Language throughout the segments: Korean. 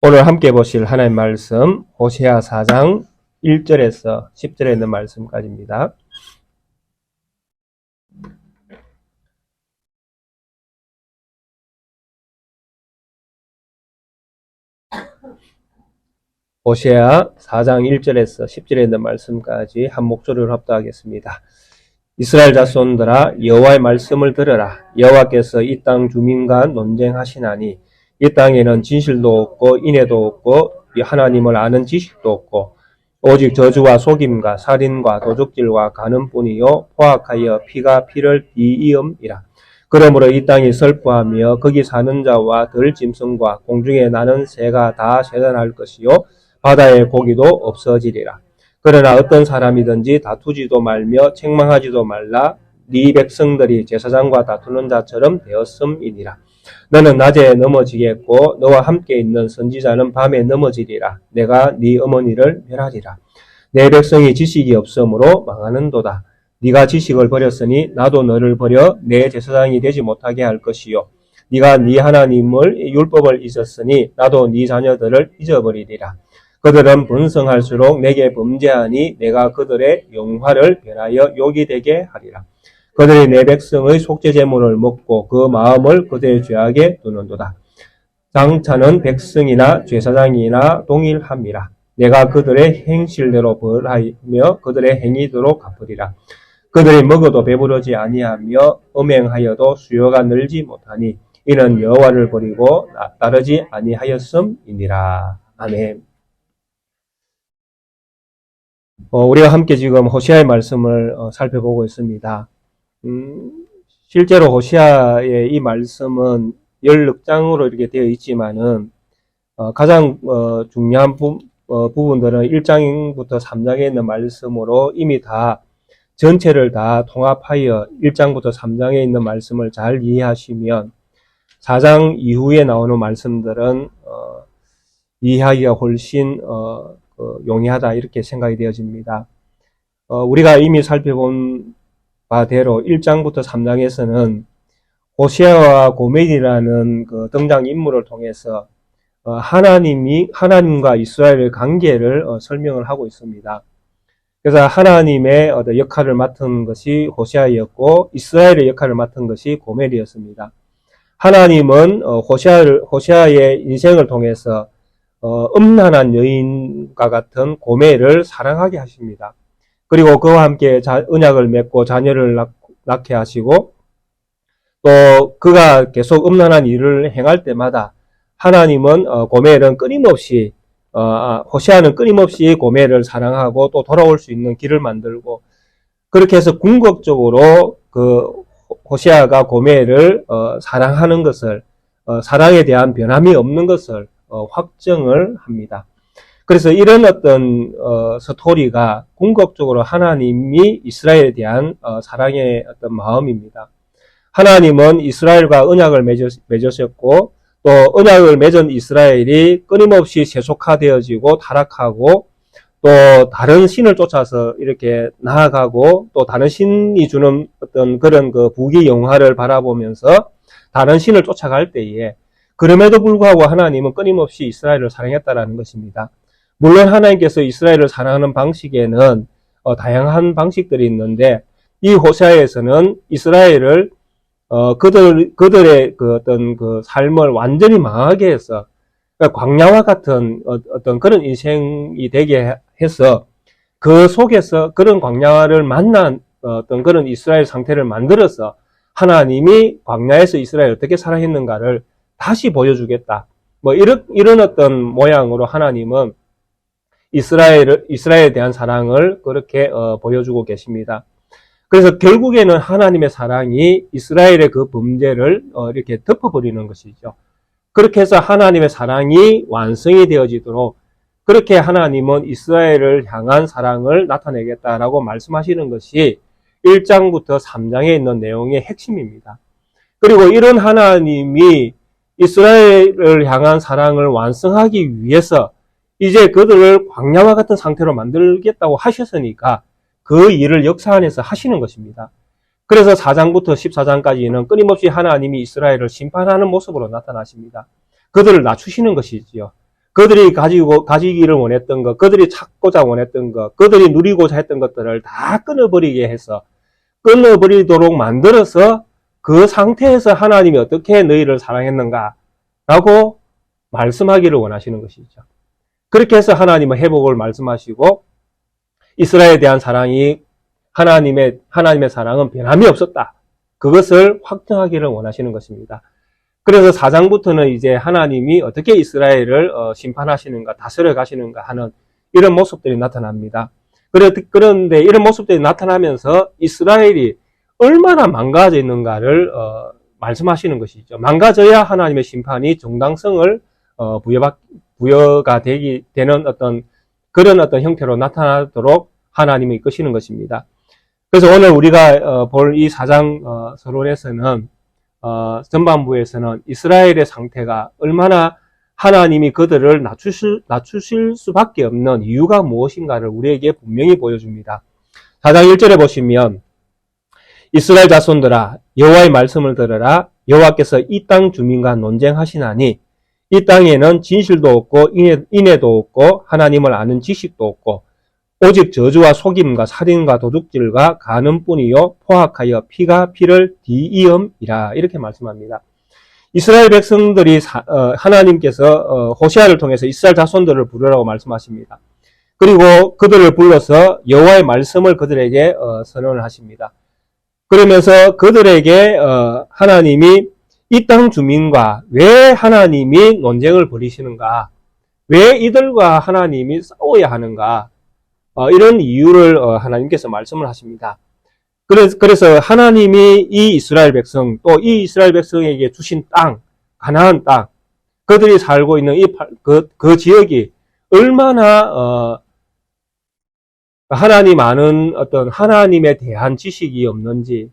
오늘 함께 보실 하나님 말씀 호세아 4장 1절에서 10절에 있는 말씀까지입니다. 호세아 4장 1절에서 10절에 있는 말씀까지 한 목소리로 합독하겠습니다. 이스라엘 자손들아 여호와의 말씀을 들으라. 여호와께서 이 땅 주민과 논쟁하시나니 이 땅에는 진실도 없고 인애도 없고 하나님을 아는 지식도 없고 오직 저주와 속임과 살인과 도둑질과 간음뿐이요 포악하여 피가 피를 비이음이라. 그러므로 이 땅이 슬퍼하며 거기 사는 자와 들짐승과 공중에 나는 새가 다 쇠잔할 것이요 바다의 고기도 없어지리라. 그러나 어떤 사람이든지 다투지도 말며 책망하지도 말라. 네 백성들이 제사장과 다투는 자처럼 되었음이니라. 너는 낮에 넘어지겠고 너와 함께 있는 선지자는 밤에 넘어지리라. 내가 네 어머니를 멸하리라. 내 백성이 지식이 없으므로 망하는도다. 네가 지식을 버렸으니 나도 너를 버려 내 제사장이 되지 못하게 할 것이요 네가 네 하나님을 율법을 잊었으니 나도 네 자녀들을 잊어버리리라. 그들은 번성할수록 내게 범죄하니 내가 그들의 영화를 변하여 욕이 되게 하리라. 그들이 내 백성의 속죄 제물을 먹고 그 마음을 그들의 죄악에 두는도다. 장차는 백성이나 제사장이나 동일함이라. 내가 그들의 행실대로 벌하며 그들의 행위대로 갚으리라. 그들이 먹어도 배부르지 아니하며 음행하여도 수요가 늘지 못하니 이는 여호와를 버리고 따르지 아니하였음이니라. 아멘. 우리가 함께 지금 호세아의 말씀을 살펴보고 있습니다. 실제로 호세아의 이 말씀은 16장으로 이렇게 되어 있지만은 가장 중요한 부분들은 1장부터 3장에 있는 말씀으로 이미 다 전체를 다 통합하여 1장부터 3장에 있는 말씀을 잘 이해하시면 4장 이후에 나오는 말씀들은 이해하기가 훨씬 용이하다 이렇게 생각이 되어집니다. 우리가 이미 살펴본 바대로 1장부터 3장에서는 호세아와 고멜이라는 그 등장 인물을 통해서 하나님과 이스라엘의 관계를 설명을 하고 있습니다. 그래서 하나님의 역할을 맡은 것이 호세아였고 이스라엘의 역할을 맡은 것이 고멜이었습니다. 하나님은 호세아의 인생을 통해서 음란한 여인과 같은 고멜을 사랑하게 하십니다. 그리고 그와 함께 언약을 맺고 자녀를 낳게 하시고 또 그가 계속 음란한 일을 행할 때마다 하나님은 고멜은 끊임없이 호세아는 끊임없이 고멜을 사랑하고 또 돌아올 수 있는 길을 만들고 그렇게 해서 궁극적으로 그 호세아가 고멜을 사랑하는 것을 사랑에 대한 변함이 없는 것을 확정을 합니다. 그래서 이런 어떤 스토리가 궁극적으로 하나님이 이스라엘에 대한 사랑의 어떤 마음입니다. 하나님은 이스라엘과 언약을 맺으셨고 또 언약을 맺은 이스라엘이 끊임없이 세속화되어지고 타락하고 또 다른 신을 쫓아서 이렇게 나아가고 또 다른 신이 주는 어떤 그런 그 부귀 영화를 바라보면서 다른 신을 쫓아갈 때에 그럼에도 불구하고 하나님은 끊임없이 이스라엘을 사랑했다라는 것입니다. 물론 하나님께서 이스라엘을 사랑하는 방식에는 다양한 방식들이 있는데 이 호세아에서는 이스라엘을 그들의 그 어떤 그 삶을 완전히 망하게 해서 그러니까 광야와 같은 어떤 그런 인생이 되게 해서 그 속에서 그런 광야를 만난 어떤 그런 이스라엘 상태를 만들어서 하나님이 광야에서 이스라엘을 어떻게 사랑했는가를 다시 보여주겠다. 뭐 이런 어떤 모양으로 하나님은 이스라엘에 대한 사랑을 그렇게 보여주고 계십니다. 그래서 결국에는 하나님의 사랑이 이스라엘의 그 범죄를 이렇게 덮어버리는 것이죠. 그렇게 해서 하나님의 사랑이 완성이 되어지도록 그렇게 하나님은 이스라엘을 향한 사랑을 나타내겠다라고 말씀하시는 것이 1장부터 3장에 있는 내용의 핵심입니다. 그리고 이런 하나님이 이스라엘을 향한 사랑을 완성하기 위해서 이제 그들을 광야와 같은 상태로 만들겠다고 하셨으니까 그 일을 역사 안에서 하시는 것입니다. 그래서 4장부터 14장까지는 끊임없이 하나님이 이스라엘을 심판하는 모습으로 나타나십니다. 그들을 낮추시는 것이지요. 그들이 가지기를 원했던 것, 그들이 찾고자 원했던 것, 그들이 누리고자 했던 것들을 다 끊어버리게 해서, 끊어버리도록 만들어서 그 상태에서 하나님이 어떻게 너희를 사랑했는가 라고 말씀하기를 원하시는 것이죠. 그렇게 해서 하나님은 회복을 말씀하시고 이스라엘에 대한 사랑이 하나님의 사랑은 변함이 없었다. 그것을 확정하기를 원하시는 것입니다. 그래서 4장부터는 이제 하나님이 어떻게 이스라엘을 심판하시는가, 다스려 가시는가 하는 이런 모습들이 나타납니다. 그런데 이런 모습들이 나타나면서 이스라엘이 얼마나 망가져 있는가를 말씀하시는 것이죠. 망가져야 하나님의 심판이 정당성을 부여가 되는 그런 어떤 형태로 나타나도록 하나님이 이끄시는 것입니다. 그래서 오늘 우리가 볼 이 4장 서론에서는 전반부에서는 이스라엘의 상태가 얼마나 하나님이 그들을 낮추실 수밖에 없는 이유가 무엇인가를 우리에게 분명히 보여줍니다. 4장 1절에 보시면 이스라엘 자손들아 여호와의 말씀을 들으라. 여호와께서 이 땅 주민과 논쟁하시나니 이 땅에는 진실도 없고 인애도 없고 하나님을 아는 지식도 없고 오직 저주와 속임과 살인과 도둑질과 간음뿐이요 포악하여 피가 피를 뒤이음이라 이렇게 말씀합니다. 이스라엘 백성들이 하나님께서 호세아를 통해서 이스라엘 자손들을 부르라고 말씀하십니다. 그리고 그들을 불러서 여호와의 말씀을 그들에게 선언을 하십니다. 그러면서 그들에게 하나님이 이 땅 주민과 왜 하나님이 논쟁을 벌이시는가, 왜 이들과 하나님이 싸워야 하는가, 이런 이유를 하나님께서 말씀을 하십니다. 그래서 하나님이 이 이스라엘 백성, 또 이 이스라엘 백성에게 주신 땅, 가나안 땅, 그들이 살고 있는 그 지역이 얼마나 하나님 아는 어떤 하나님에 대한 지식이 없는지,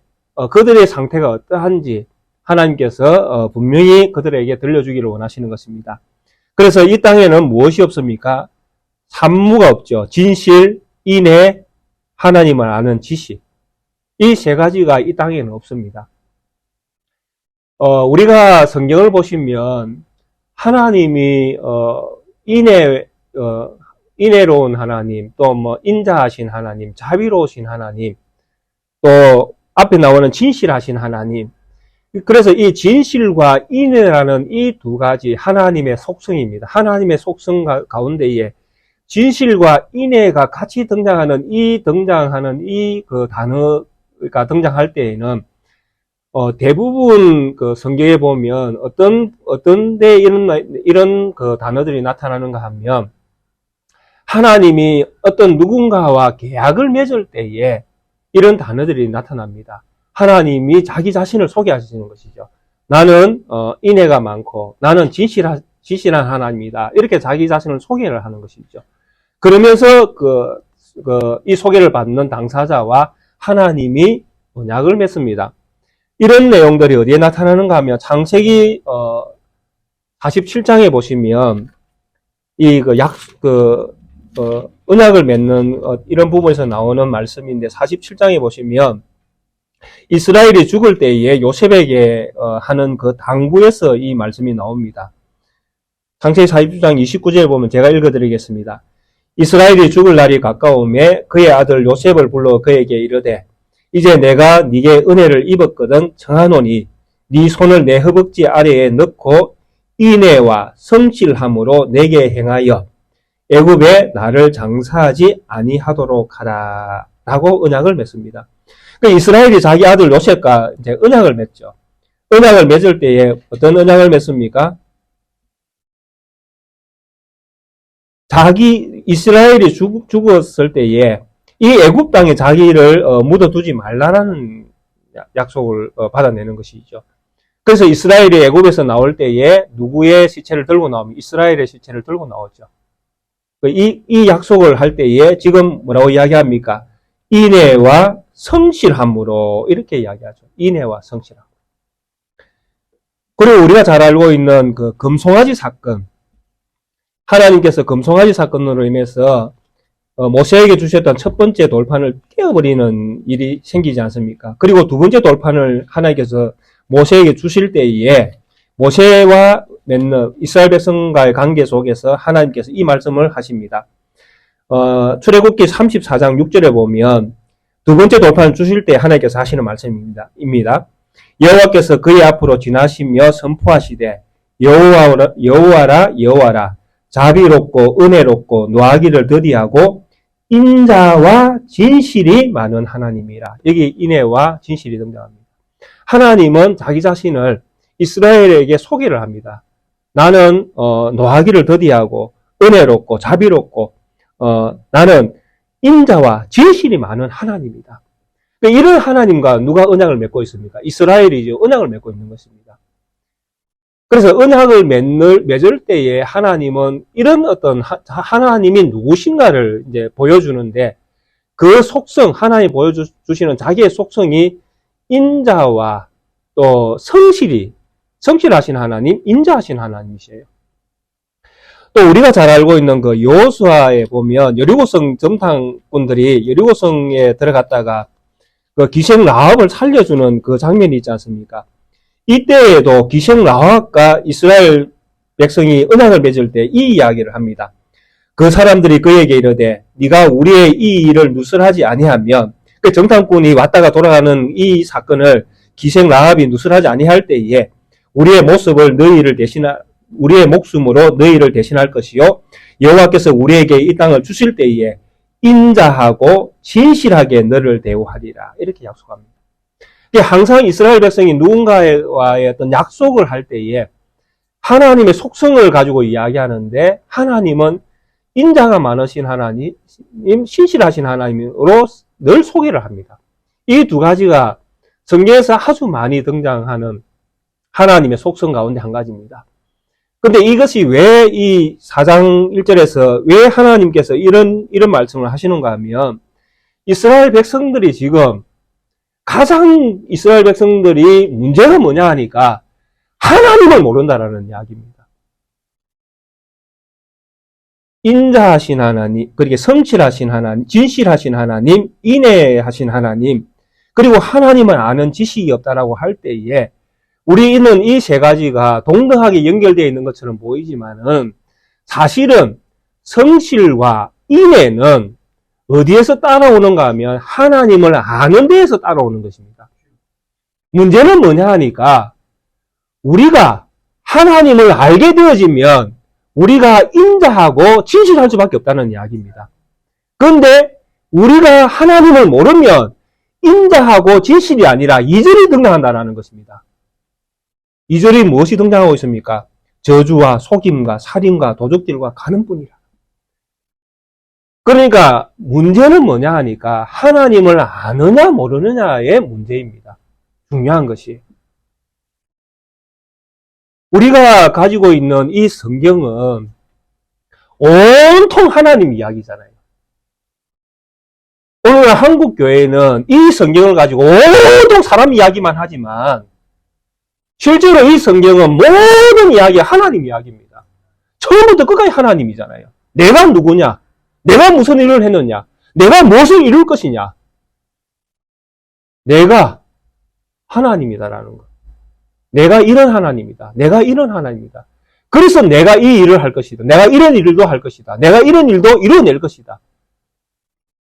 그들의 상태가 어떠한지 하나님께서 분명히 그들에게 들려주기를 원하시는 것입니다. 그래서 이 땅에는 무엇이 없습니까? 산무가 없죠. 진실, 인애, 하나님을 아는 지식. 이 세 가지가 이 땅에는 없습니다. 우리가 성경을 보시면 하나님이 인애로운 하나님, 또 인자하신 하나님, 자비로우신 하나님, 또 앞에 나오는 진실하신 하나님. 그래서 이 진실과 인애라는 이 두 가지 하나님의 속성입니다. 하나님의 속성 가운데에 진실과 인애가 같이 등장하는 이 그 단어가 등장할 때에는 대부분 그 성경에 보면 어떤 데 이런 그 단어들이 나타나는가 하면 하나님이 어떤 누군가와 계약을 맺을 때에 이런 단어들이 나타납니다. 하나님이 자기 자신을 소개하시는 것이죠. 나는 인애가 많고 나는 진실한 하나님이다. 이렇게 자기 자신을 소개를 하는 것이죠. 그러면서 이 소개를 받는 당사자와 하나님이 언약을 맺습니다. 이런 내용들이 어디에 나타나는가 하면 창세기 47장에 보시면 언약을 맺는 이런 부분에서 나오는 말씀인데 47장에 보시면 이스라엘이 죽을 때에 요셉에게 하는 그 당부에서 이 말씀이 나옵니다. 창세기 47장 29절에 보면 제가 읽어드리겠습니다. 이스라엘이 죽을 날이 가까움에 그의 아들 요셉을 불러 그에게 이르되 이제 내가 네게 은혜를 입었거든 청하노니 네 손을 내 허벅지 아래에 넣고 인애와 성실함으로 내게 행하여 애굽에 나를 장사하지 아니하도록 하라 라고 언약을 맺습니다. 그러니까 이스라엘이 자기 아들 요셉과 이제 언약을 맺죠. 언약을 맺을 때에 어떤 언약을 맺습니까? 이스라엘이 죽었을 때에 이 애굽 땅에 자기를 묻어두지 말라라는 약속을 받아내는 것이죠. 그래서 이스라엘이 애굽에서 나올 때에 누구의 시체를 들고 나오면 이스라엘의 시체를 들고 나오죠. 이 약속을 할 때에 지금 뭐라고 이야기합니까? 인애와 성실함으로 이렇게 이야기하죠. 인애와 성실함. 그리고 우리가 잘 알고 있는 그 금송아지 사건. 하나님께서 금송아지 사건으로 인해서 모세에게 주셨던 첫 번째 돌판을 깨어버리는 일이 생기지 않습니까? 그리고 두 번째 돌판을 하나님께서 모세에게 주실 때에 모세와 맺는 이스라엘 백성과의 관계 속에서 하나님께서 이 말씀을 하십니다. 출애굽기 34장 6절에 보면 두 번째 돌판을 주실 때 하나님께서 하시는 말씀입니다. 여호와께서 그의 앞으로 지나시며 선포하시되 여호와라 자비롭고 은혜롭고 노하기를 더디하고 인자와 진실이 많은 하나님이라. 여기 인애와 진실이 등장합니다. 하나님은 자기 자신을 이스라엘에게 소개를 합니다. 나는 노하기를 더디하고 은혜롭고 자비롭고 나는 인자와 진실이 많은 하나님이다. 이런 하나님과 누가 언약을 맺고 있습니까? 이스라엘이 언약을 맺고 있는 것입니다. 그래서 언약을 맺을 때에 하나님은 이런 어떤 하나님이 누구신가를 이제 보여주는데 그 속성, 하나님이 보여주시는 자기의 속성이 인자와 또 성실하신 하나님, 인자하신 하나님이세요. 또 우리가 잘 알고 있는 그 여호수아에 보면 여리고성 정탐꾼들이 여리고성에 들어갔다가 그 기생 라합을 살려주는 그 장면이 있지 않습니까? 이때에도 기생 라합과 이스라엘 백성이 언약을 맺을 때 이 이야기를 합니다. 그 사람들이 그에게 이르되 네가 우리의 이 일을 누설하지 아니하면, 그 정탐꾼이 왔다가 돌아가는 이 사건을 기생 라합이 누설하지 아니할 때에 우리의 목숨으로 너희를 대신할 것이요 여호와께서 우리에게 이 땅을 주실 때에 인자하고 진실하게 너를 대우하리라. 이렇게 약속합니다. 항상 이스라엘 백성이 누군가와의 어떤 약속을 할 때에 하나님의 속성을 가지고 이야기하는데 하나님은 인자가 많으신 하나님, 신실하신 하나님으로 늘 소개를 합니다. 이 두 가지가 성경에서 아주 많이 등장하는 하나님의 속성 가운데 한 가지입니다. 근데 이것이 왜 이 4장 1절에서 왜 하나님께서 이런 말씀을 하시는가 하면 이스라엘 백성들이 지금 가장 이스라엘 백성들이 문제가 뭐냐 하니까 하나님을 모른다라는 이야기입니다. 인자하신 하나님, 그리고 성실하신 하나님, 진실하신 하나님, 인애하신 하나님, 그리고 하나님을 아는 지식이 없다라고 할 때에 우리는 이 세 가지가 동등하게 연결되어 있는 것처럼 보이지만은 사실은 성실과 인애는 어디에서 따라오는가 하면 하나님을 아는 데에서 따라오는 것입니다. 문제는 뭐냐 하니까 우리가 하나님을 알게 되어지면 우리가 인자하고 진실할 수밖에 없다는 이야기입니다. 그런데 우리가 하나님을 모르면 인자하고 진실이 아니라 이절이 등장한다는 것입니다. 이절이 무엇이 등장하고 있습니까? 저주와 속임과 살인과 도적질과 가늠뿐이라. 그러니까 문제는 뭐냐 하니까 하나님을 아느냐 모르느냐의 문제입니다. 중요한 것이. 우리가 가지고 있는 이 성경은 온통 하나님 이야기잖아요. 오늘 한국 교회는 이 성경을 가지고 온통 사람 이야기만 하지만 실제로 이 성경은 모든 이야기가 하나님 이야기입니다. 처음부터 끝까지 하나님이잖아요. 내가 누구냐? 내가 무슨 일을 했느냐? 내가 무엇을 이룰 것이냐? 내가 하나님이다라는 것. 내가 이런 하나님이다. 내가 이런 하나님이다. 그래서 내가 이 일을 할 것이다. 내가 이런 일도 할 것이다. 내가 이런 일도 이뤄낼 것이다.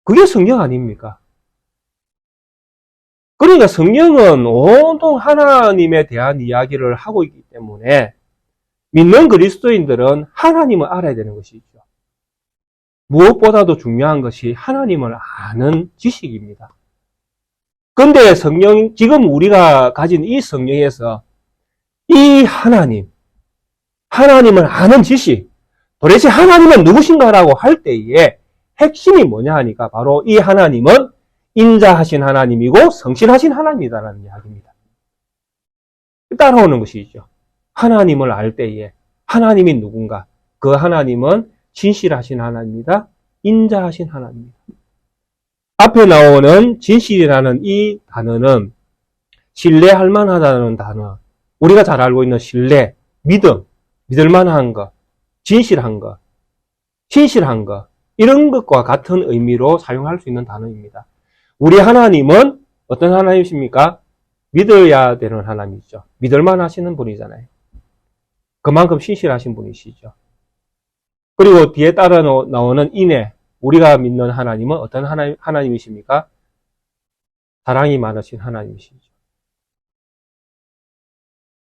그게 성경 아닙니까? 그러니까 성경은 온통 하나님에 대한 이야기를 하고 있기 때문에 믿는 그리스도인들은 하나님을 알아야 되는 것이죠. 무엇보다도 중요한 것이 하나님을 아는 지식입니다. 그런데 지금 우리가 가진 이 성경에서 이 하나님을 아는 지식, 도대체 하나님은 누구신가라고 할 때에 핵심이 뭐냐 하니까 바로 이 하나님은 인자하신 하나님이고 성실하신 하나님이다라는 이야기입니다. 따라오는 것이죠. 하나님을 알 때에 하나님이 누군가? 그 하나님은 진실하신 하나님이다. 인자하신 하나님입니다. 앞에 나오는 진실이라는 이 단어는 신뢰할 만하다는 단어, 우리가 잘 알고 있는 신뢰, 믿음, 믿을 만한 것, 진실한 것, 신실한 것, 이런 것과 같은 의미로 사용할 수 있는 단어입니다. 우리 하나님은 어떤 하나님이십니까? 믿어야 되는 하나님이죠. 믿을만 하시는 분이잖아요. 그만큼 신실하신 분이시죠. 그리고 뒤에 따라 나오는 인내, 우리가 믿는 하나님은 어떤 하나님이십니까? 사랑이 많으신 하나님이시죠.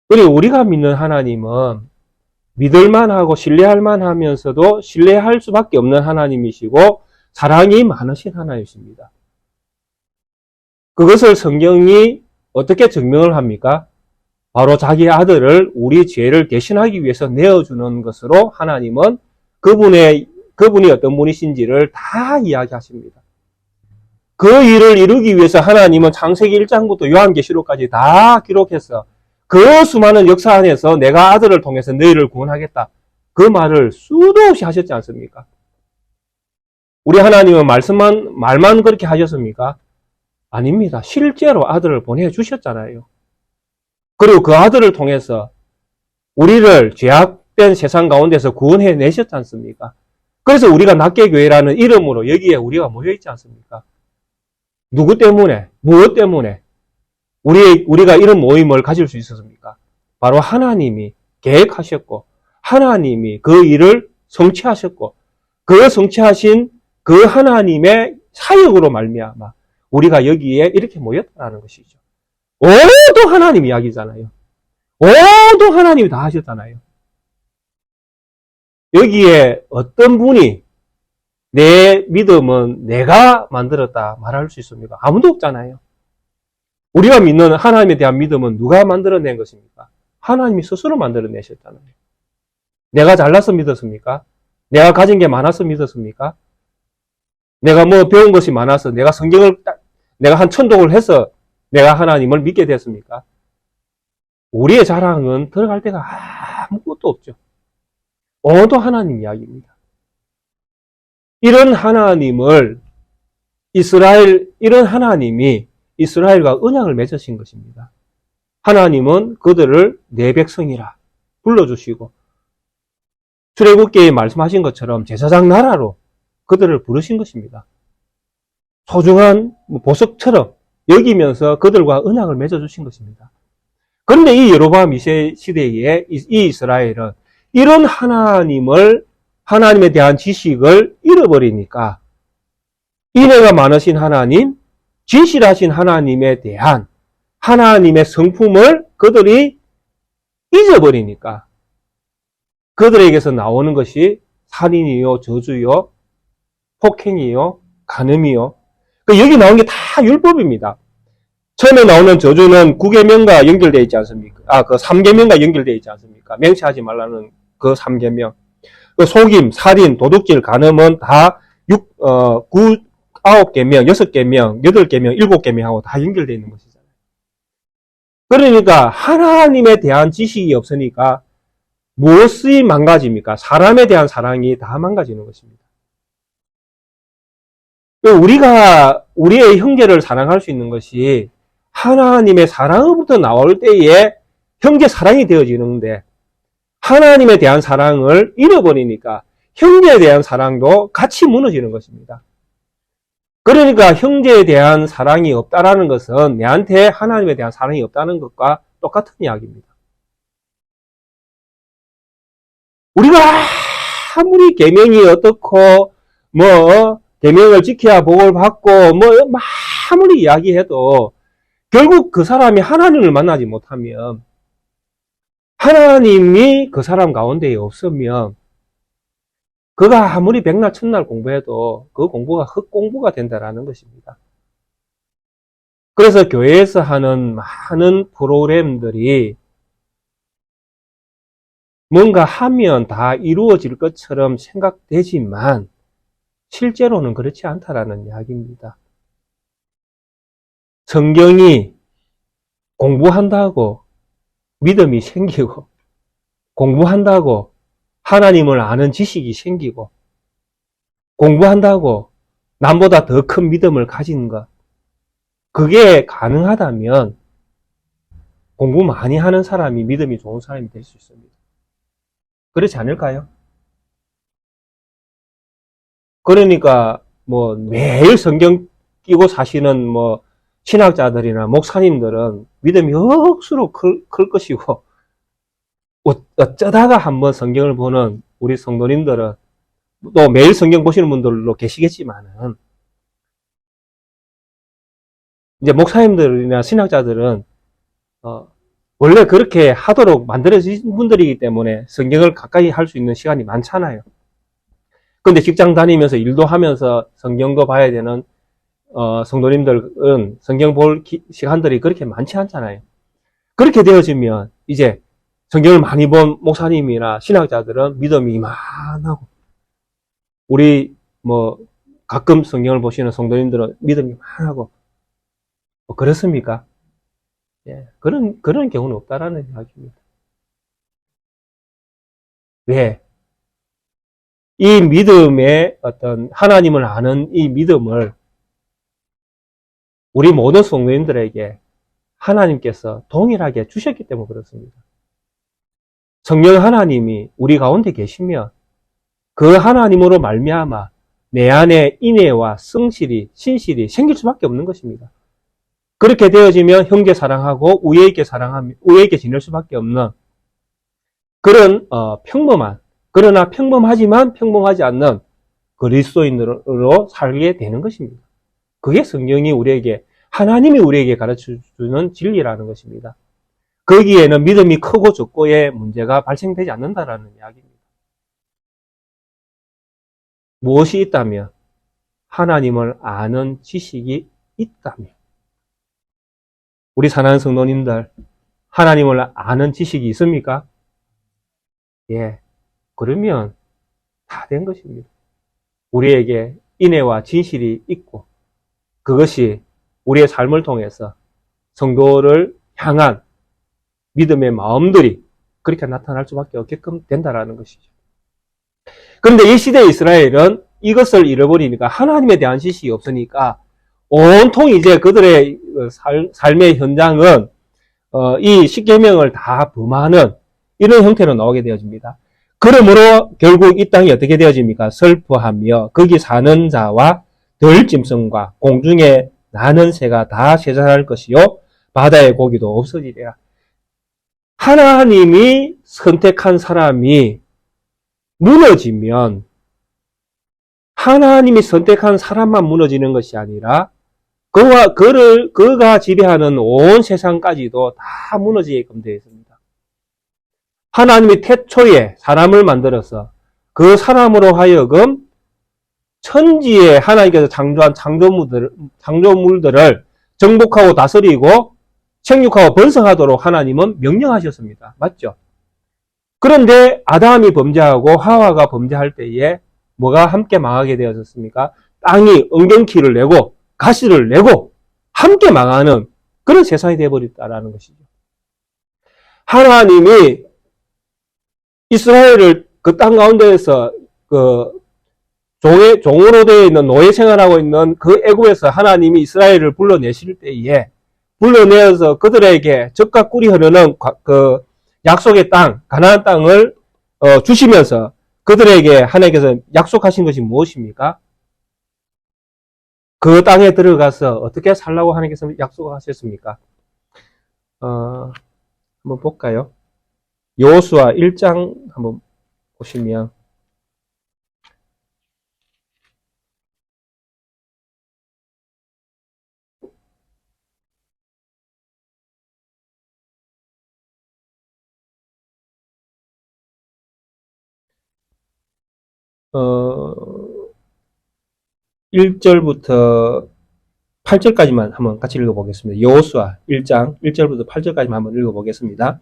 그리고 우리가 믿는 하나님은 믿을만하고 신뢰할만 하면서도 신뢰할 수밖에 없는 하나님이시고 사랑이 많으신 하나님이십니다. 그것을 성경이 어떻게 증명을 합니까? 바로 자기 아들을 우리 죄를 대신하기 위해서 내어주는 것으로 하나님은 그분이 어떤 분이신지를 다 이야기하십니다. 그 일을 이루기 위해서 하나님은 창세기 1장부터 요한계시록까지 다 기록해서 그 수많은 역사 안에서 내가 아들을 통해서 너희를 구원하겠다. 그 말을 수도 없이 하셨지 않습니까? 우리 하나님은 말만 그렇게 하셨습니까? 아닙니다. 실제로 아들을 보내주셨잖아요. 그리고 그 아들을 통해서 우리를 죄악된 세상 가운데서 구원해 내셨지 않습니까? 그래서 우리가 낫게교회라는 이름으로 여기에 우리가 모여있지 않습니까? 누구 때문에? 무엇 때문에? 우리가 이런 모임을 가질 수 있었습니까? 바로 하나님이 계획하셨고, 하나님이 그 일을 성취하셨고, 그 성취하신 그 하나님의 사역으로 말미암아 우리가 여기에 이렇게 모였다는 것이죠. 모두 하나님 이야기잖아요. 모두 하나님이 다 하셨잖아요. 여기에 어떤 분이 내 믿음은 내가 만들었다 말할 수 있습니까? 아무도 없잖아요. 우리가 믿는 하나님에 대한 믿음은 누가 만들어낸 것입니까? 하나님이 스스로 만들어내셨잖아요. 내가 잘나서 믿었습니까? 내가 가진 게 많아서 믿었습니까? 내가 뭐 배운 것이 많아서 내가 한 천독을 해서 내가 하나님을 믿게 됐습니까? 우리의 자랑은 들어갈 데가 아무것도 없죠. 모두 하나님 이야기입니다. 이런 하나님이 이스라엘과 언약을 맺으신 것입니다. 하나님은 그들을 내 백성이라 불러주시고 출애굽기에 말씀하신 것처럼 제사장 나라로 그들을 부르신 것입니다. 소중한 보석처럼 여기면서 그들과 언약을 맺어주신 것입니다. 그런데 이 여로보암 2세 시대에 이 이스라엘은 이런 하나님에 대한 지식을 잃어버리니까 인애가 많으신 하나님, 진실하신 하나님에 대한 하나님의 성품을 그들이 잊어버리니까 그들에게서 나오는 것이 살인이요, 저주요, 폭행이요, 간음이요. 여기 나온 게 다 율법입니다. 처음에 나오는 저주는 9계명과 연결되어 있지 않습니까? 그 3계명과 연결되어 있지 않습니까? 맹세하지 말라는 그 3계명. 그 속임, 살인, 도둑질, 간음은 다 9계명, 6계명, 8계명, 7계명하고 다 연결되어 있는 것이잖아요. 그러니까 하나님에 대한 지식이 없으니까 무엇이 망가집니까? 사람에 대한 사랑이 다 망가지는 것입니다. 우리가 우리의 형제를 사랑할 수 있는 것이 하나님의 사랑으로부터 나올 때에 형제 사랑이 되어지는데 하나님에 대한 사랑을 잃어버리니까 형제에 대한 사랑도 같이 무너지는 것입니다. 그러니까 형제에 대한 사랑이 없다라는 것은 내한테 하나님에 대한 사랑이 없다는 것과 똑같은 이야기입니다. 우리가 아무리 계명이 어떻고 계명을 지켜야 복을 받고 아무리 이야기해도 결국 그 사람이 하나님을 만나지 못하면 하나님이 그 사람 가운데에 없으면 그가 아무리 백날 천날 공부해도 그 공부가 헛공부가 된다라는 것입니다. 그래서 교회에서 하는 많은 프로그램들이 뭔가 하면 다 이루어질 것처럼 생각되지만 실제로는 그렇지 않다라는 이야기입니다. 성경이 공부한다고 믿음이 생기고 공부한다고 하나님을 아는 지식이 생기고 공부한다고 남보다 더 큰 믿음을 가진 것 그게 가능하다면 공부 많이 하는 사람이 믿음이 좋은 사람이 될 수 있습니다. 그렇지 않을까요? 그러니까 매일 성경 끼고 사시는 신학자들이나 목사님들은 믿음이 억수로 클 것이고 어쩌다가 한번 성경을 보는 우리 성도님들은 또 매일 성경 보시는 분들도 계시겠지만은 이제 목사님들이나 신학자들은 원래 그렇게 하도록 만들어진 분들이기 때문에 성경을 가까이 할 수 있는 시간이 많잖아요. 근데 직장 다니면서 일도 하면서 성경도 봐야 되는 성도님들은 성경 볼 시간들이 그렇게 많지 않잖아요. 그렇게 되어지면 이제 성경을 많이 본 목사님이나 신학자들은 믿음이 이만하고 우리 가끔 성경을 보시는 성도님들은 믿음이 이만하고 그렇습니까? 예, 그런 경우는 없다라는 이야기입니다. 왜? 이 믿음의 어떤 하나님을 아는 이 믿음을 우리 모든 성도님들에게 하나님께서 동일하게 주셨기 때문에 그렇습니다. 성령 하나님이 우리 가운데 계시면 그 하나님으로 말미암아 내 안에 인애와 성실이, 신실이 생길 수밖에 없는 것입니다. 그렇게 되어지면 형제 사랑하고 우애 있게 사랑하며 우애 있게 지낼 수밖에 없는 그런 평범한, 그러나 평범하지만 평범하지 않는 그리스도인으로 살게 되는 것입니다. 그게 성경이 우리에게, 하나님이 우리에게 가르쳐주는 진리라는 것입니다. 거기에는 믿음이 크고 적고의 문제가 발생되지 않는다라는 이야기입니다. 무엇이 있다면? 하나님을 아는 지식이 있다면. 우리 사랑하는 성도님들, 하나님을 아는 지식이 있습니까? 예. 그러면 다 된 것입니다. 우리에게 인애와 진실이 있고, 그것이 우리의 삶을 통해서 성도를 향한 믿음의 마음들이 그렇게 나타날 수밖에 없게끔 된다라는 것이죠. 그런데 이 시대 이스라엘은 이것을 잃어버리니까 하나님에 대한 지식이 없으니까 온통 이제 그들의 삶의 현장은 이 십계명을 다 범하는 이런 형태로 나오게 되어집니다. 그러므로 결국 이 땅이 어떻게 되어집니까? 슬퍼하며 거기 사는 자와 들짐승과 공중에 나는 새가 다 쇠잔할 것이요 바다의 고기도 없어지리라. 하나님이 선택한 사람이 무너지면 하나님이 선택한 사람만 무너지는 것이 아니라 그가 지배하는 온 세상까지도 다 무너지게끔 되어 있습니다. 하나님이 태초에 사람을 만들어서 그 사람으로 하여금 천지에 하나님께서 창조한 창조물들을 정복하고 다스리고 생육하고 번성하도록 하나님은 명령하셨습니다. 맞죠? 그런데 아담이 범죄하고 하와가 범죄할 때에 뭐가 함께 망하게 되었습니까? 땅이 엉겅퀴를 내고 가시를 내고 함께 망하는 그런 세상이 되어버렸다라는 것이죠. 하나님이 이스라엘을 그 땅 가운데에서 종으로 되어 있는 노예 생활하고 있는 그 애굽에서 하나님이 이스라엘을 불러내실 때에 불러내어서 그들에게 젖과 꿀이 흐르는 그 약속의 땅, 가나안 땅을 주시면서 그들에게 하나님께서 약속하신 것이 무엇입니까? 그 땅에 들어가서 어떻게 살라고 하나님께서 약속하셨습니까? 한번 볼까요? 여호수아 1장 한번 보시면 어 1절부터 8절까지만 한번 같이 읽어보겠습니다. 여호수아 1장 1절부터 8절까지만 한번 읽어보겠습니다.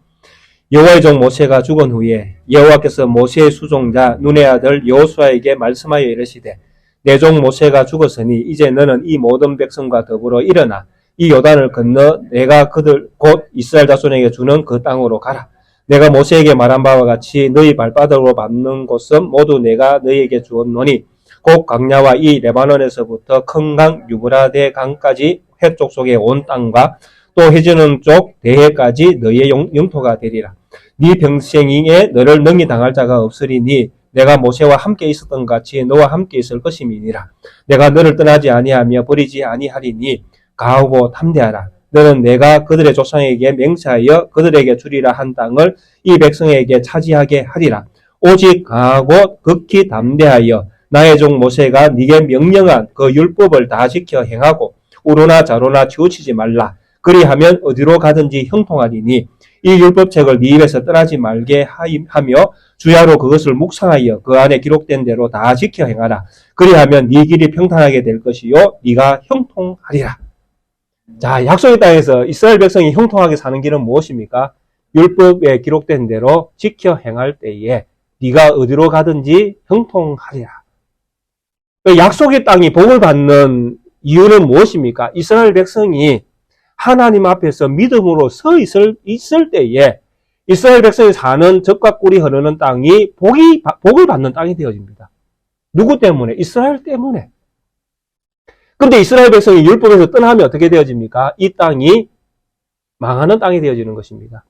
여호와의 종 모세가 죽은 후에 여호와께서 모세의 수종자 눈의 아들 여호수아에게 말씀하여 이르시되 내 종 모세가 죽었으니 이제 너는 이 모든 백성과 더불어 일어나 이 요단을 건너 내가 그들 곧 이스라엘 자손에게 주는 그 땅으로 가라. 내가 모세에게 말한 바와 같이 너희 발바닥으로 밟는 곳은 모두 내가 너희에게 주었노니 곧 광야와 이 레바논에서부터 큰 강 유브라데 강까지 해쪽 속의 온 땅과 또 해저는 쪽 대해까지 너희의 영토가 되리라. 네 평생에 너를 능히 당할 자가 없으리니 내가 모세와 함께 있었던 같이 너와 함께 있을 것임이니라. 내가 너를 떠나지 아니하며 버리지 아니하리니 가하고 담대하라. 너는 내가 그들의 조상에게 맹세하여 그들에게 주리라 한 땅을 이 백성에게 차지하게 하리라. 오직 강하고 극히 담대하여 나의 종 모세가 네게 명령한 그 율법을 다 지켜 행하고 우로나 좌로나 치우치지 말라. 그리하면 어디로 가든지 형통하리니 이 율법책을 네 입에서 떠나지 말게 하며 주야로 그것을 묵상하여 그 안에 기록된 대로 다 지켜 행하라. 그리하면 네 길이 평탄하게 될 것이요 네가 형통하리라. 자, 약속의 땅에서 이스라엘 백성이 형통하게 사는 길은 무엇입니까? 율법에 기록된 대로 지켜 행할 때에 네가 어디로 가든지 형통하리라. 약속의 땅이 복을 받는 이유는 무엇입니까? 이스라엘 백성이 하나님 앞에서 믿음으로 서 있을 때에 이스라엘 백성이 사는 젖과 꿀이 흐르는 땅이 복을 받는 땅이 되어집니다. 누구 때문에? 이스라엘 때문에. 그런데 이스라엘 백성이 율법에서 떠나면 어떻게 되어집니까? 이 땅이 망하는 땅이 되어지는 것입니다.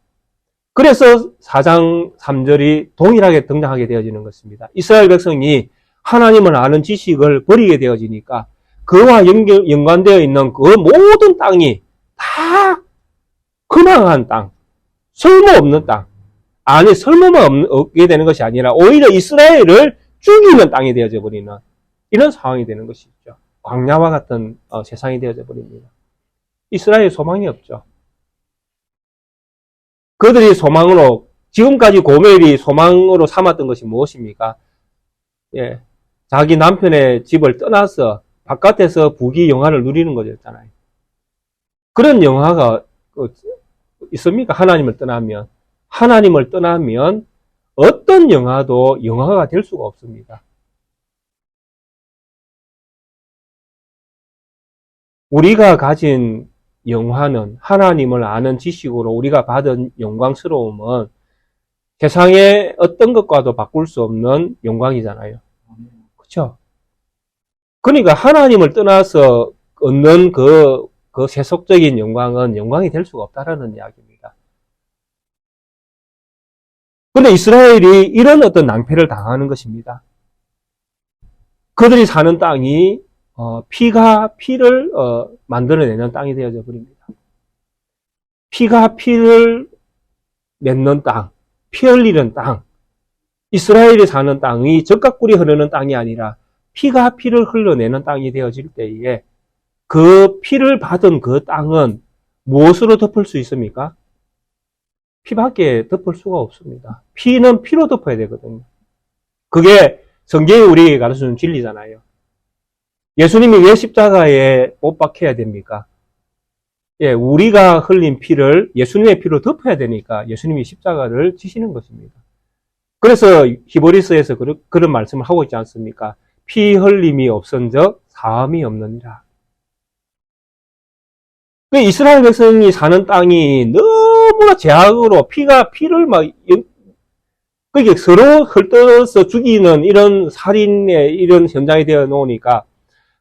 그래서 4장 3절이 동일하게 등장하게 되어지는 것입니다. 이스라엘 백성이 하나님을 아는 지식을 버리게 되어지니까 그와 연관되어 있는 그 모든 땅이 다 허망한 땅, 쓸모없는 땅, 아니 쓸모만 없게 되는 것이 아니라 오히려 이스라엘을 죽이는 땅이 되어져 버리는 이런 상황이 되는 것이죠. 광야와 같은 세상이 되어져 버립니다. 이스라엘 소망이 없죠. 그들이 소망으로 지금까지 고멜이 소망으로 삼았던 것이 무엇입니까? 예, 자기 남편의 집을 떠나서 바깥에서 부귀 영화를 누리는 거였잖아요. 그런 영화가 있습니까? 하나님을 떠나면 어떤 영화도 영화가 될 수가 없습니다. 우리가 가진 영화는 하나님을 아는 지식으로 우리가 받은 영광스러움은 세상의 어떤 것과도 바꿀 수 없는 영광이잖아요. 그렇죠? 그러니까 하나님을 떠나서 얻는 그 세속적인 영광은 영광이 될 수가 없다라는 이야기입니다. 그런데 이스라엘이 이런 어떤 낭패를 당하는 것입니다. 그들이 사는 땅이 피가 피를 만들어내는 땅이 되어져 버립니다. 피가 피를 맺는 땅, 피 흘리는 땅, 이스라엘이 사는 땅이 젖과 꿀이 흐르는 땅이 아니라 피가 피를 흘러내는 땅이 되어질 때에 그 피를 받은 그 땅은 무엇으로 덮을 수 있습니까? 피밖에 덮을 수가 없습니다. 피는 피로 덮어야 되거든요. 그게 성경이 우리에게 가르쳐주는 진리잖아요. 예수님이 왜 십자가에 못 박혀야 됩니까? 예, 우리가 흘린 피를 예수님의 피로 덮어야 되니까 예수님이 십자가를 지시는 것입니다. 그래서 히브리서에서 그런 말씀을 하고 있지 않습니까? 피 흘림이 없은적 사함이 없느니라. 이스라엘 백성이 사는 땅이 너무나 제약으로 피를 그게 서로 헐뜯어서 죽이는 이런 살인의 이런 현장이 되어 놓으니까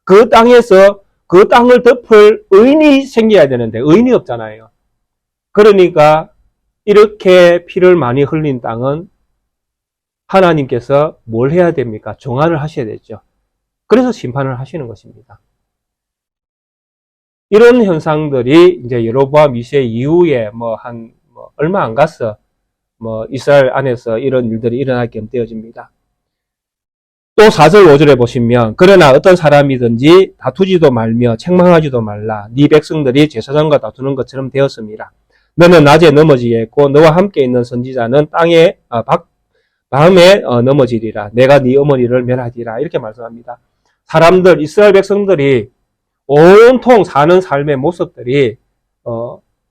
그 땅에서 그 땅을 덮을 의인이 생겨야 되는데 의인이 없잖아요. 그러니까 이렇게 피를 많이 흘린 땅은 하나님께서 뭘 해야 됩니까? 정화를 하셔야 되죠. 그래서 심판을 하시는 것입니다. 이런 현상들이 이제 여로보암 2세 이후에 얼마 안 갔어. 이스라엘 안에서 이런 일들이 일어나게 되어집니다. 또 4절 5절에 보시면 그러나 어떤 사람이든지 다투지도 말며 책망하지도 말라. 네 백성들이 제사장과 다투는 것처럼 되었습니다. 너는 낮에 넘어지겠고 너와 함께 있는 선지자는 밤에 넘어지리라. 내가 네 어머니를 멸하리라. 이렇게 말씀합니다. 이스라엘 백성들이 온통 사는 삶의 모습들이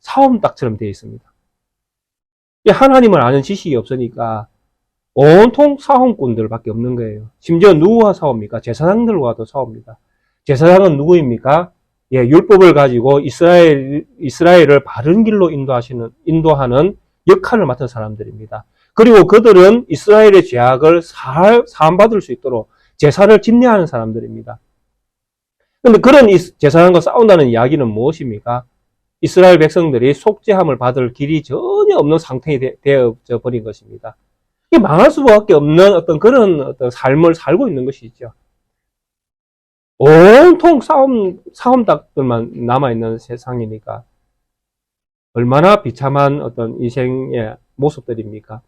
사움닭처럼 되어 있습니다. 하나님을 아는 지식이 없으니까 온통 사움꾼들밖에 없는 거예요. 심지어 누구와 싸웁니까? 제사장들과도 싸웁니다. 제사장은 누구입니까? 예, 율법을 가지고 이스라엘을 바른 길로 인도하는 역할을 맡은 사람들입니다. 그리고 그들은 이스라엘의 죄악을 사함받을 수 있도록 제사를 집례하는 사람들입니다. 그런데 그런 제사장과 싸운다는 이야기는 무엇입니까? 이스라엘 백성들이 속죄함을 받을 길이 전혀 없는 상태가 되어져 버린 것입니다. 이게 망할 수밖에 없는 그런 삶을 살고 있는 것이죠. 온통 싸움닭들만 남아있는 세상이니까 얼마나 비참한 어떤 인생의 모습들입니까?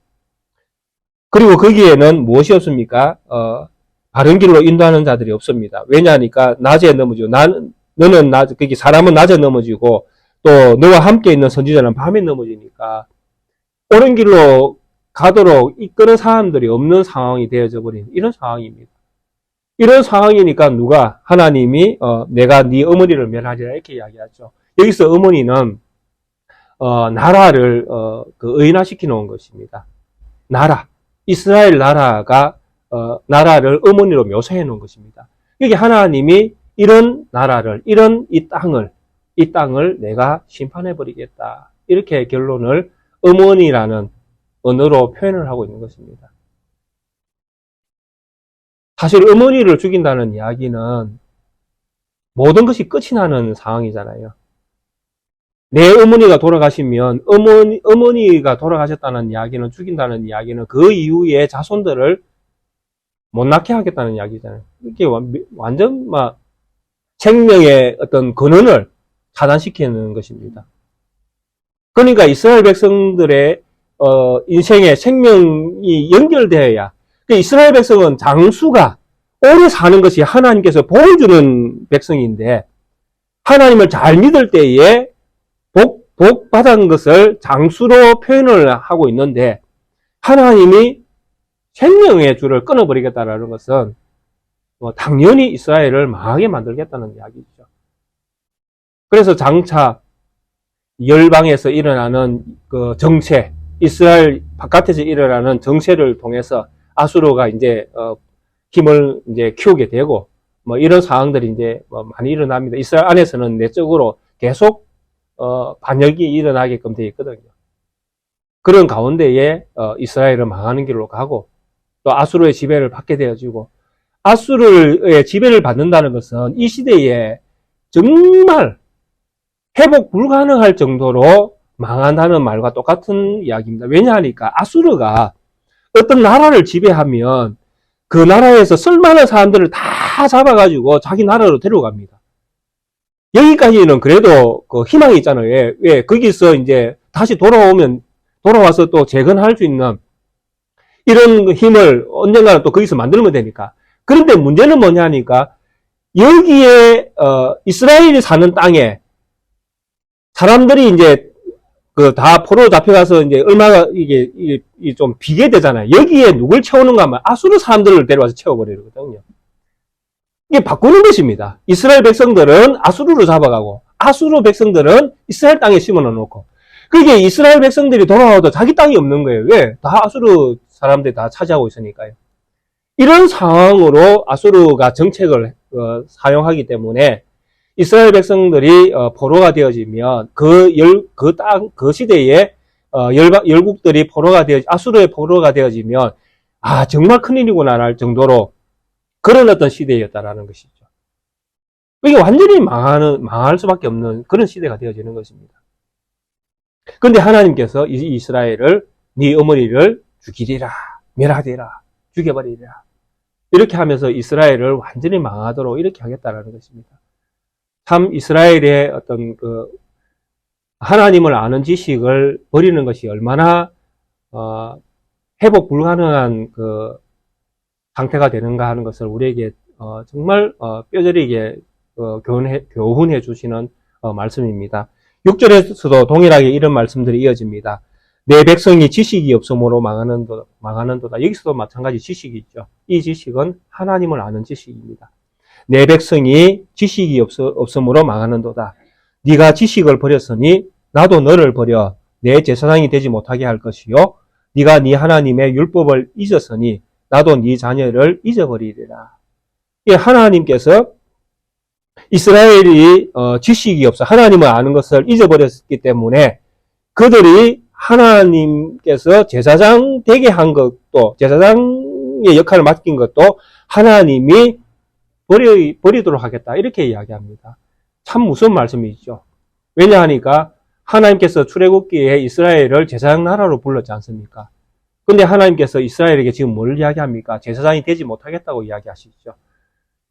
그리고 거기에는 무엇이 없습니까? 바른 길로 인도하는 자들이 없습니다. 왜냐하니까 낮에 넘어지고 너는 그게 사람은 낮에 넘어지고 또 너와 함께 있는 선지자는 밤에 넘어지니까 옳은 길로 가도록 이끄는 사람들이 없는 상황이 되어져 버린 이런 상황입니다. 이런 상황이니까 누가 하나님이 내가 네 어머니를 멸하리라 이렇게 이야기하죠. 여기서 어머니는 나라를 의인화시켜 놓은 것입니다. 나라 이스라엘 나라가 나라를 어머니로 묘사해 놓은 것입니다. 여기 하나님이 이런 나라를 이런 이 땅을 내가 심판해 버리겠다 이렇게 결론을 어머니라는 언어로 표현을 하고 있는 것입니다. 사실 어머니를 죽인다는 이야기는 모든 것이 끝이 나는 상황이잖아요. 내 어머니가 돌아가시면 어머니가 돌아가셨다는 이야기는 죽인다는 이야기는 그 이후에 자손들을 못 낳게 하겠다는 이야기잖아요. 이게 완전 막 생명의 어떤 근원을 차단시키는 것입니다. 그러니까 이스라엘 백성들의 인생의 생명이 연결되어야 이스라엘 백성은 장수가 오래 사는 것이 하나님께서 보여주는 백성인데 하나님을 잘 믿을 때에 복 받은 것을 장수로 표현을 하고 있는데 하나님이 생명의 줄을 끊어버리겠다라는 것은 당연히 이스라엘을 망하게 만들겠다는 이야기죠. 그래서 장차 열방에서 일어나는 그 정세, 이스라엘 바깥에서 일어나는 정세를 통해서 아수르가 이제 힘을 이제 키우게 되고 뭐 이런 상황들이 이제 많이 일어납니다. 이스라엘 안에서는 내적으로 계속 반역이 일어나게끔 되어 있거든요. 그런 가운데에 이스라엘은 망하는 길로 가고 또 아수르의 지배를 받게 되어지고 아수르의 지배를 받는다는 것은 이 시대에 정말 회복 불가능할 정도로 망한다는 말과 똑같은 이야기입니다. 왜냐하니까 아수르가 어떤 나라를 지배하면 그 나라에서 쓸만한 사람들을 다 잡아가지고 자기 나라로 데려갑니다. 여기까지는 그래도 그 희망이 있잖아요. 왜 거기서 이제 다시 돌아와서 또 재건할 수 있는 이런 힘을 언젠가는 또 거기서 만들면 되니까. 그런데 문제는 뭐냐니까 여기에 이스라엘이 사는 땅에 사람들이 이제 그 다 포로로 잡혀가서 이제 얼마나 이게 좀 비게 되잖아요. 여기에 누굴 채우는가 하면 아수르 사람들을 데려와서 채워버리거든요. 이게 바꾸는 것입니다. 이스라엘 백성들은 아수르로 잡아가고 아수르 백성들은 이스라엘 땅에 심어놓고 그게 이스라엘 백성들이 돌아와도 자기 땅이 없는 거예요. 왜? 다 아수르 사람들이 다 차지하고 있으니까요. 이런 상황으로 아수르가 정책을 사용하기 때문에 이스라엘 백성들이 포로가 되어지면 그 시대에 열국들이 아수르의 포로가 되어지면 정말 큰일이구나 할 정도로 그런 어떤 시대였다라는 것이죠. 이게 완전히 망할 수밖에 없는 그런 시대가 되어지는 것입니다. 그런데 하나님께서 이스라엘을 네 어머니를 죽이리라, 멸하리라, 죽여버리리라 이렇게 하면서 이스라엘을 완전히 망하도록 이렇게 하겠다라는 것입니다. 참 이스라엘의 어떤 그 하나님을 아는 지식을 버리는 것이 얼마나 회복 불가능한 그 상태가 되는가 하는 것을 우리에게 정말 뼈저리게 교훈해 주시는 말씀입니다. 6절에서도 동일하게 이런 말씀들이 이어집니다. 내 백성이 지식이 없으므로 망하는도다. 여기서도 마찬가지 지식이 있죠. 이 지식은 하나님을 아는 지식입니다. 내 백성이 지식이 없으므로 망하는도다. 네가 지식을 버렸으니 나도 너를 버려 내 제사장이 되지 못하게 할 것이요. 네가 네 하나님의 율법을 잊었으니 나도 네 자녀를 잊어버리리라. 하나님께서 이스라엘이 지식이 없어 하나님을 아는 것을 잊어버렸기 때문에 그들이 하나님께서 제사장 되게 한 것도 제사장의 역할을 맡긴 것도 하나님이 버리도록 하겠다 이렇게 이야기합니다. 참 무서운 말씀이죠. 왜냐하니까 하나님께서 출애굽기에 이스라엘을 제사장 나라로 불렀지 않습니까? 근데 하나님께서 이스라엘에게 지금 뭘 이야기합니까? 제사장이 되지 못하겠다고 이야기하시죠.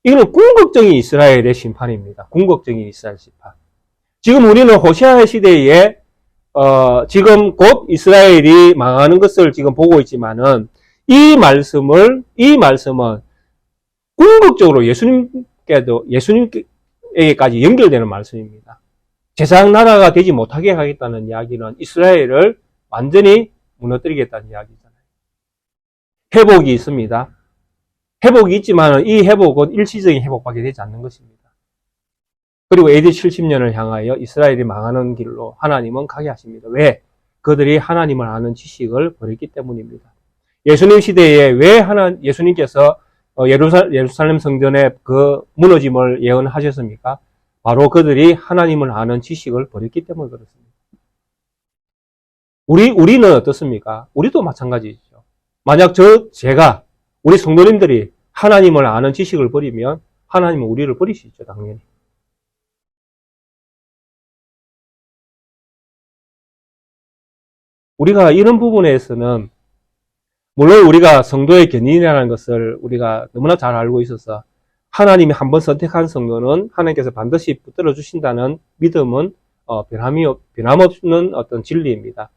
이거는 궁극적인 이스라엘의 심판입니다. 궁극적인 이스라엘 심판. 지금 우리는 호세아 시대에 지금 곧 이스라엘이 망하는 것을 지금 보고 있지만은 이 말씀은 궁극적으로 예수님에게까지 연결되는 말씀입니다. 제사장 나라가 되지 못하게 하겠다는 이야기는 이스라엘을 완전히 무너뜨리겠다는 이야기잖아요. 회복이 있습니다. 회복이 있지만 이 회복은 일시적인 회복밖에 되지 않는 것입니다. 그리고 AD 70년을 향하여 이스라엘이 망하는 길로 하나님은 가게 하십니다. 왜? 그들이 하나님을 아는 지식을 버렸기 때문입니다. 예수님 시대에 왜 예수님께서 예루살렘 성전의 그 무너짐을 예언하셨습니까? 바로 그들이 하나님을 아는 지식을 버렸기 때문에 그렇습니다. 우리는 어떻습니까? 우리도 마찬가지죠. 만약 제가, 우리 성도님들이 하나님을 아는 지식을 버리면 하나님은 우리를 버리시죠, 당연히. 우리가 이런 부분에서는 물론 우리가 성도의 견인이라는 것을 우리가 너무나 잘 알고 있어서 하나님이 한번 선택한 성도는 하나님께서 반드시 붙들어 주신다는 믿음은 변함없는 어떤 진리입니다.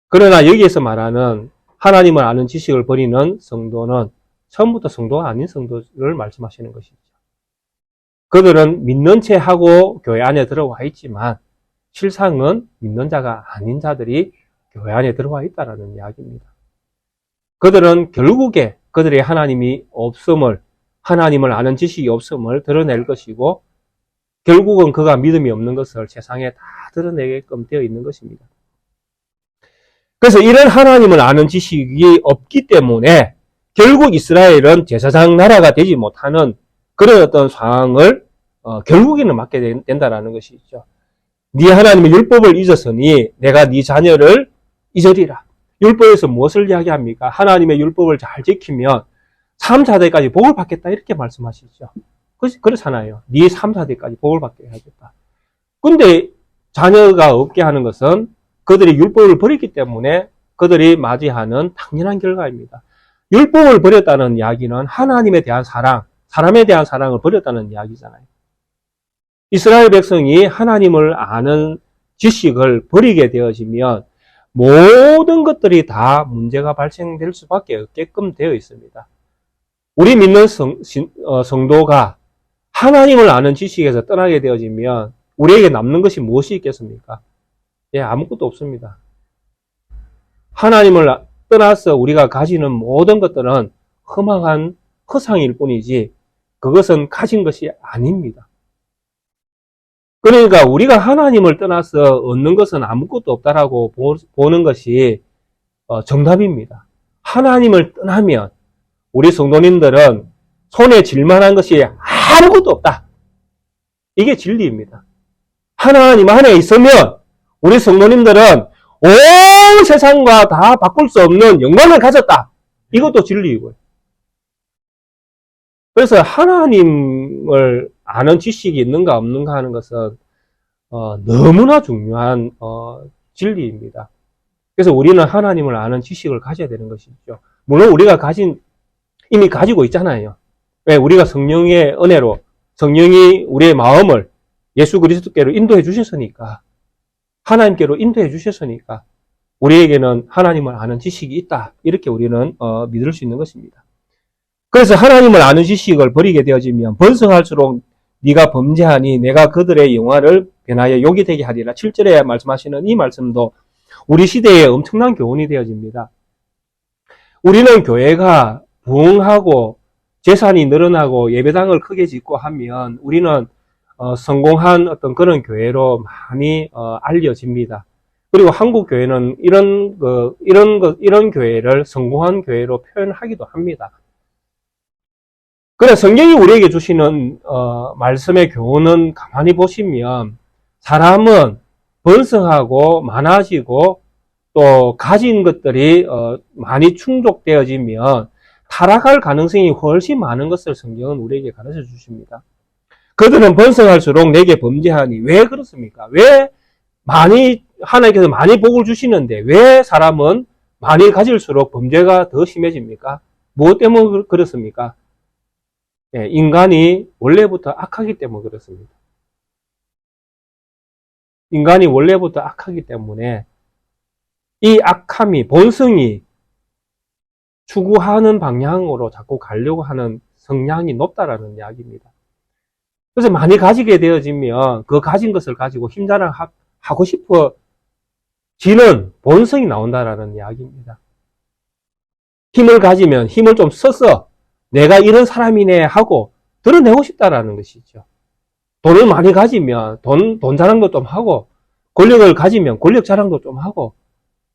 그러나 여기에서 말하는 하나님을 아는 지식을 버리는 성도는 처음부터 성도가 아닌 성도를 말씀하시는 것이죠. 그들은 믿는 채 하고 교회 안에 들어와 있지만 실상은 믿는 자가 아닌 자들이 교회 안에 들어와 있다는 이야기입니다. 그들은 결국에 그들의 하나님이 없음을, 하나님을 아는 지식이 없음을 드러낼 것이고 결국은 그가 믿음이 없는 것을 세상에 다 드러내게끔 되어 있는 것입니다. 그래서 이런 하나님을 아는 지식이 없기 때문에 결국 이스라엘은 제사장 나라가 되지 못하는 그런 어떤 상황을 결국에는 맞게 된다는 것이죠. 네 하나님의 율법을 잊었으니 내가 네 자녀를 잊으리라. 율법에서 무엇을 이야기합니까? 하나님의 율법을 잘 지키면 3, 4대까지 복을 받겠다 이렇게 말씀하시죠. 그렇잖아요. 네 3, 4대까지 복을 받게 하겠다. 근데 자녀가 없게 하는 것은 그들이 율법을 버렸기 때문에 그들이 맞이하는 당연한 결과입니다. 율법을 버렸다는 이야기는 하나님에 대한 사랑, 사람에 대한 사랑을 버렸다는 이야기잖아요. 이스라엘 백성이 하나님을 아는 지식을 버리게 되어지면 모든 것들이 다 문제가 발생될 수밖에 없게끔 되어 있습니다. 우리 믿는 성도가 하나님을 아는 지식에서 떠나게 되어지면 우리에게 남는 것이 무엇이 있겠습니까? 예, 아무것도 없습니다. 하나님을 떠나서 우리가 가지는 모든 것들은 허망한 허상일 뿐이지 그것은 가진 것이 아닙니다. 그러니까 우리가 하나님을 떠나서 얻는 것은 아무것도 없다라고 보는 것이 정답입니다. 하나님을 떠나면 우리 성도님들은 손에 쥘만한 것이 아무것도 없다. 이게 진리입니다. 하나님 안에 있으면 우리 성도님들은 온 세상과 다 바꿀 수 없는 영광을 가졌다. 이것도 진리이고요. 그래서 하나님을 아는 지식이 있는가 없는가 하는 것은 너무나 중요한 진리입니다. 그래서 우리는 하나님을 아는 지식을 가져야 되는 것이죠. 물론 우리가 이미 가지고 있잖아요. 왜? 우리가 성령의 은혜로 성령이 우리의 마음을 예수 그리스도께로 인도해 주셨으니까, 하나님께로 인도해 주셨으니까 우리에게는 하나님을 아는 지식이 있다. 이렇게 우리는 믿을 수 있는 것입니다. 그래서 하나님을 아는 지식을 버리게 되어지면 번성할수록 네가 범죄하니 내가 그들의 영화를 변하여 욕이 되게 하리라. 7절에 말씀하시는 이 말씀도 우리 시대에 엄청난 교훈이 되어집니다. 우리는 교회가 부흥하고 재산이 늘어나고 예배당을 크게 짓고 하면 우리는 성공한 어떤 그런 교회로 많이 알려집니다. 그리고 한국 교회는 이런 교회를 성공한 교회로 표현하기도 합니다. 그래 성경이 우리에게 주시는 말씀의 교훈은 가만히 보시면 사람은 번성하고 많아지고 또 가진 것들이 많이 충족되어지면 타락할 가능성이 훨씬 많은 것을 성경은 우리에게 가르쳐 주십니다. 그들은 번성할수록 내게 범죄하니. 왜 그렇습니까? 왜 하나님께서 많이 복을 주시는데 왜 사람은 많이 가질수록 범죄가 더 심해집니까? 무엇 때문에 그렇습니까? 예, 인간이 원래부터 악하기 때문에 그렇습니다. 인간이 원래부터 악하기 때문에 이 악함이, 본성이 추구하는 방향으로 자꾸 가려고 하는 성향이 높다라는 이야기입니다. 그래서 많이 가지게 되어지면 그 가진 것을 가지고 힘자랑하고 싶어지는 본성이 나온다라는 이야기입니다. 힘을 가지면 힘을 좀 써서 내가 이런 사람이네 하고 드러내고 싶다라는 것이죠. 돈을 많이 가지면 돈 자랑도 좀 하고, 권력을 가지면 권력 자랑도 좀 하고,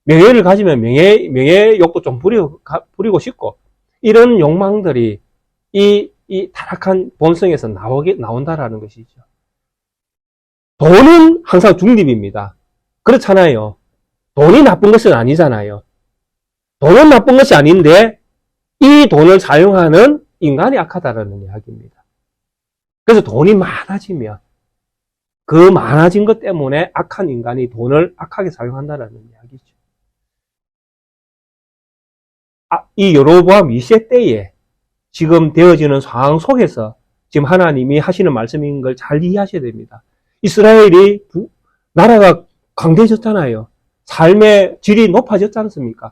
명예를 가지면 명예욕도 좀 부리고 싶고, 이런 욕망들이 이 타락한 본성에서 나온다라는 것이죠. 돈은 항상 중립입니다. 그렇잖아요. 돈이 나쁜 것은 아니잖아요. 돈은 나쁜 것이 아닌데, 이 돈을 사용하는 인간이 악하다라는 이야기입니다. 그래서 돈이 많아지면, 그 많아진 것 때문에 악한 인간이 돈을 악하게 사용한다는 이야기죠. 이 여로보암 2세 때에 지금 되어지는 상황 속에서 지금 하나님이 하시는 말씀인 걸 잘 이해하셔야 됩니다. 이스라엘이 나라가 강대해졌잖아요. 삶의 질이 높아졌지 않습니까?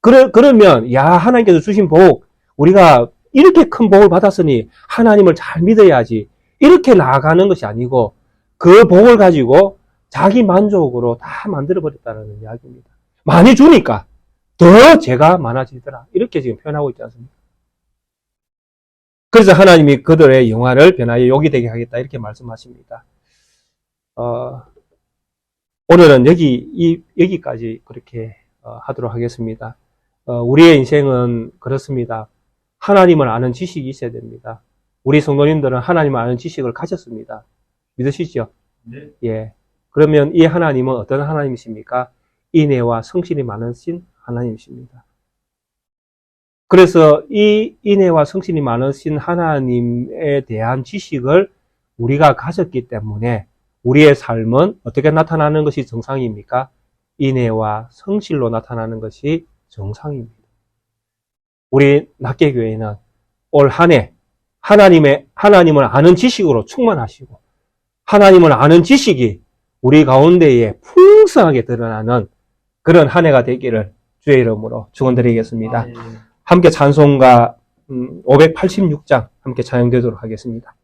그러면 하나님께서 주신 복, 우리가 이렇게 큰 복을 받았으니 하나님을 잘 믿어야지, 이렇게 나아가는 것이 아니고 그 복을 가지고 자기 만족으로 다 만들어버렸다는 이야기입니다. 많이 주니까 더 죄가 많아지더라, 이렇게 지금 표현하고 있지 않습니까? 그래서 하나님이 그들의 영화를 변하여 욕이 되게 하겠다, 이렇게 말씀하십니다. 오늘은 여기까지 그렇게 하도록 하겠습니다. 우리의 인생은 그렇습니다. 하나님을 아는 지식이 있어야 됩니다. 우리 성도님들은 하나님을 아는 지식을 가졌습니다. 믿으시죠? 네. 예. 그러면 이 하나님은 어떤 하나님이십니까? 인애와 성실이 많으신 하나님이십니다. 그래서 이 인애와 성실이 많으신 하나님에 대한 지식을 우리가 가졌기 때문에 우리의 삶은 어떻게 나타나는 것이 정상입니까? 인애와 성실로 나타나는 것이 정상입니다. 우리 낫게교회는 올 한 해 하나님을 아는 지식으로 충만하시고, 하나님을 아는 지식이 우리 가운데에 풍성하게 드러나는 그런 한 해가 되기를 주의 이름으로 축원드리겠습니다. 함께 찬송가 586장 함께 찬양되도록 하겠습니다.